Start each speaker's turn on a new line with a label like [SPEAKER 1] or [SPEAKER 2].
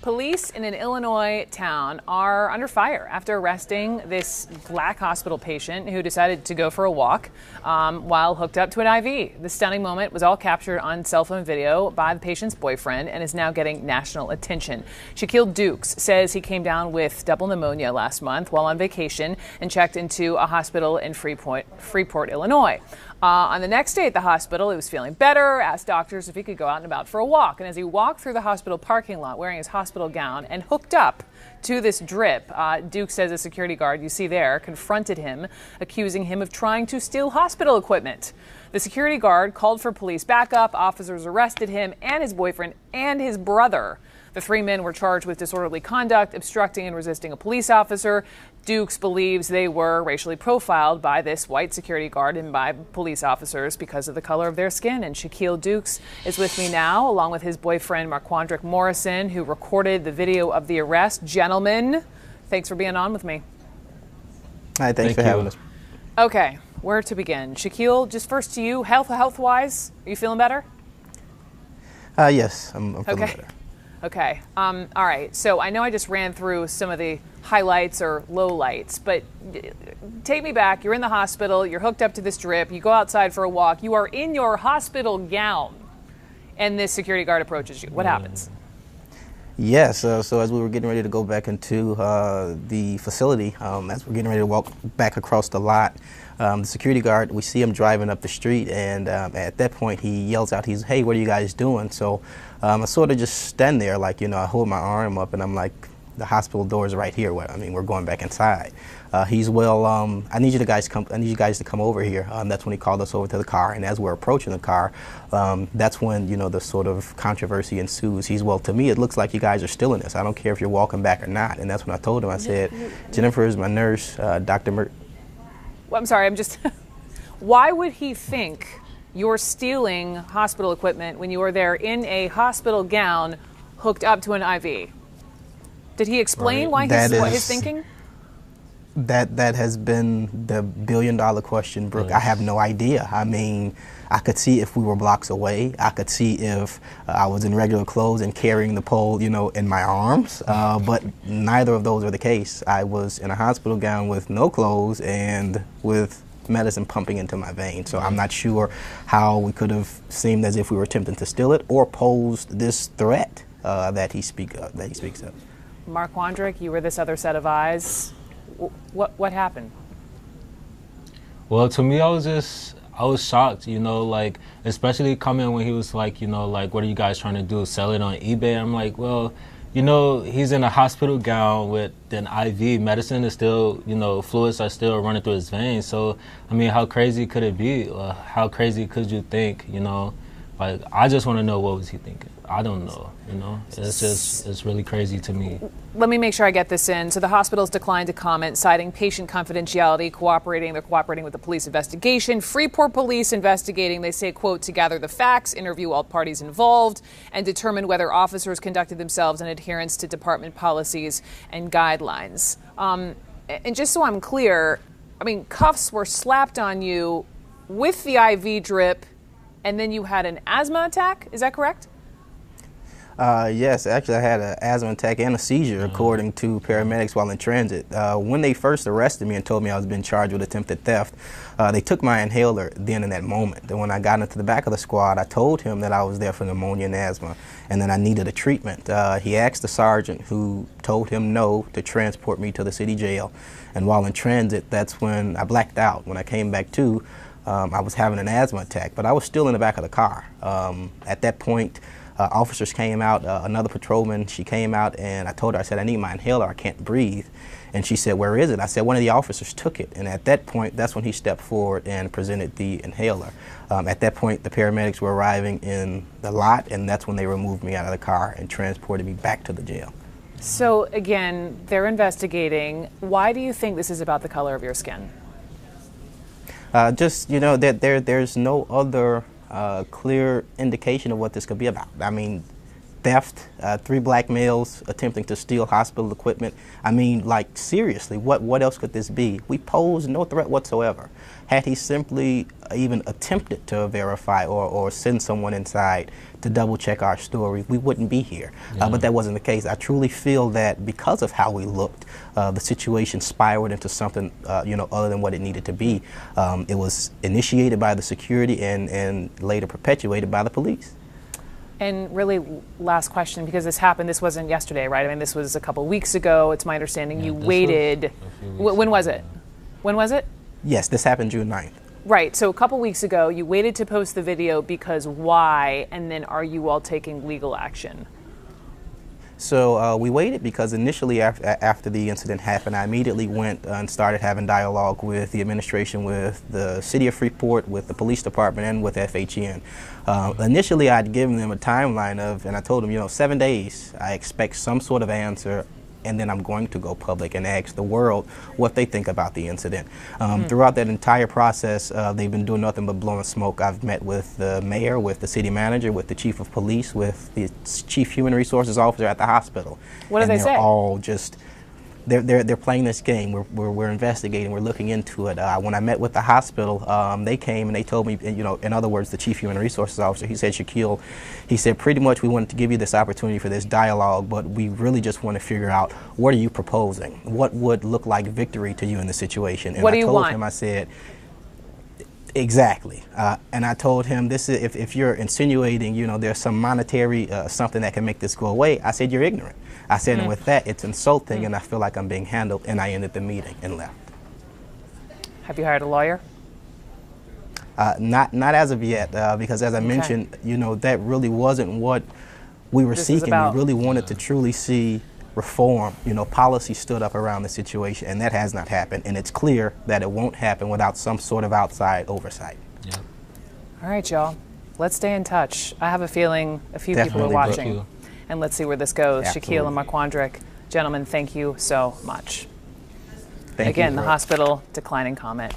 [SPEAKER 1] Police in an Illinois town are under fire after arresting this black hospital patient who decided to go for a walk while hooked up to an IV. The stunning moment was all captured on cell phone video by the patient's boyfriend and is now getting national attention. Shaquille Dukes says he came down with double pneumonia last month while on vacation and checked into a hospital in Freeport, Illinois. On the next day at the hospital, he was feeling better, asked doctors if he could go out and about for a walk. And as he walked through the hospital parking lot wearing his hospital gown and hooked up to this drip, Duke says a security guard you see there confronted him, accusing him of trying to steal hospital equipment. The security guard called for police backup. Officers arrested him and his boyfriend and his brother. The three men were charged with disorderly conduct, obstructing and resisting a police officer. Dukes believes they were racially profiled by this white security guard and by police officers because of the color of their skin. And Shaquille Dukes is with me now, along with his boyfriend, Marquandrick Morrison, who recorded the video of the arrest. Gentlemen, thanks for being on with me.
[SPEAKER 2] Hi, thanks for having us.
[SPEAKER 1] Okay, where to begin? Shaquille, just first to you, health-wise, are you feeling better?
[SPEAKER 2] Yes, I'm feeling better.
[SPEAKER 1] Okay. All right. So I know I just ran through some of the highlights or lowlights, but take me back. You're in the hospital. You're hooked up to this drip. You go outside for a walk. You are in your hospital gown, and this security guard approaches you. What happens?
[SPEAKER 2] Yes. So as we were getting ready to go back into the facility, as we're getting ready to walk back across the lot, the security guard, we see him driving up the street, and at that point he yells out, "Hey, what are you guys doing?" So I sort of just stand there, like, I hold my arm up, and I'm like, the hospital door is right here. We're going back inside. He's, I need you guys to come over here. That's when he called us over to the car, and as we're approaching the car, that's when, the sort of controversy ensues. He's, to me, it looks like you guys are still in this. I don't care if you're walking back or not. And that's when I told him, I said, Jennifer is my nurse, Dr. Well,
[SPEAKER 1] I'm sorry, why would he think you're stealing hospital equipment when you are there in a hospital gown hooked up to an IV? Did he explain what his thinking?
[SPEAKER 2] That has been the billion-dollar question, Brooke. I have no idea. I mean, I could see if we were blocks away. I could see if I was in regular clothes and carrying the pole, in my arms. But neither of those are the case. I was in a hospital gown with no clothes and with medicine pumping into my veins. So I'm not sure how we could have seemed as if we were attempting to steal it or posed this threat that he speaks of.
[SPEAKER 1] Marquandrick, you were this other set of eyes. What happened?
[SPEAKER 3] Well, to me, I was shocked, especially coming when he was like, what are you guys trying to do? Sell it on eBay? I'm like, he's in a hospital gown with an IV. Medicine is still, fluids are still running through his veins. So, how crazy could it be? How crazy could you think, I just want to know, what was he thinking? I don't know, It's really crazy to me.
[SPEAKER 1] Let me make sure I get this in. So the hospitals declined to comment, citing patient confidentiality, they're cooperating with the police investigation. Freeport police investigating, they say, quote, to gather the facts, interview all parties involved, and determine whether officers conducted themselves in adherence to department policies and guidelines. And just so I'm clear, cuffs were slapped on you with the IV drip, and then you had an asthma attack, is that correct?
[SPEAKER 2] Yes, actually I had an asthma attack and a seizure, according to paramedics while in transit. When they first arrested me and told me I was being charged with attempted theft, they took my inhaler then in that moment. And when I got into the back of the squad, I told him that I was there for pneumonia and asthma and that I needed a treatment. He asked the sergeant, who told him no, to transport me to the city jail. And while in transit, that's when I blacked out. When I came back to, I was having an asthma attack, but I was still in the back of the car. At that point, officers came out, another patrolman, she came out, and I told her, I said, I need my inhaler, I can't breathe. And she said, where is it? I said, one of the officers took it. And at that point, that's when he stepped forward and presented the inhaler. At that point, the paramedics were arriving in the lot, and that's when they removed me out of the car and transported me back to the jail.
[SPEAKER 1] So again, they're investigating. Why do you think this is about the color of your skin?
[SPEAKER 2] That there's no other clear indication of what this could be about. theft, 3 black males attempting to steal hospital equipment. I mean, like, seriously, what else could this be? We posed no threat whatsoever. Had he simply even attempted to verify or send someone inside to double check our story, we wouldn't be here. But that wasn't the case. I truly feel that because of how we looked, the situation spiraled into something other than what it needed to be. It was initiated by the security and later perpetuated by the police.
[SPEAKER 1] And really, last question, because this happened, this wasn't yesterday, right? I mean, this was a couple weeks ago. It's my understanding you waited. When was it? When was it?
[SPEAKER 2] Yes, this happened June 9th.
[SPEAKER 1] Right, so a couple weeks ago, you waited to post the video because why? And then are you all taking legal action?
[SPEAKER 2] So we waited because initially after the incident happened, I immediately went and started having dialogue with the administration, with the city of Freeport, with the police department, and with FHN. Initially, I'd given them a timeline of, and I told them, 7 days, I expect some sort of answer, and then I'm going to go public and ask the world what they think about the incident. Throughout that entire process, they've been doing nothing but blowing smoke. I've met with the mayor, with the city manager, with the chief of police, with the chief human resources officer at the hospital.
[SPEAKER 1] What do they say?
[SPEAKER 2] They're all just, they're playing this game. We're investigating. We're looking into it. When I met with the hospital, they came and they told me, in other words, the chief human resources officer, he said, Shaquille, he said, pretty much we wanted to give you this opportunity for this dialogue, but we really just want to figure out, what are you proposing? What would look like victory to you in the situation? And
[SPEAKER 1] what do you want?
[SPEAKER 2] I told him, I said, exactly. And I told him, this is, if you're insinuating, there's some monetary something that can make this go away, I said, you're ignorant. I said, and with that, it's insulting, and I feel like I'm being handled, and I ended the meeting and left.
[SPEAKER 1] Have you hired a lawyer?
[SPEAKER 2] Not as of yet, because as I mentioned, that really wasn't what we were seeking. We really wanted to truly see reform. Policy stood up around the situation, and that has not happened, and it's clear that it won't happen without some sort of outside oversight.
[SPEAKER 3] Yep.
[SPEAKER 1] All right, y'all. Let's stay in touch. I have a feeling a few people are watching. And let's see where this goes.
[SPEAKER 2] Absolutely.
[SPEAKER 1] Shaquille and Marquandrick, gentlemen, thank you so much.
[SPEAKER 2] Thank you.
[SPEAKER 1] Again, the hospital declining comment.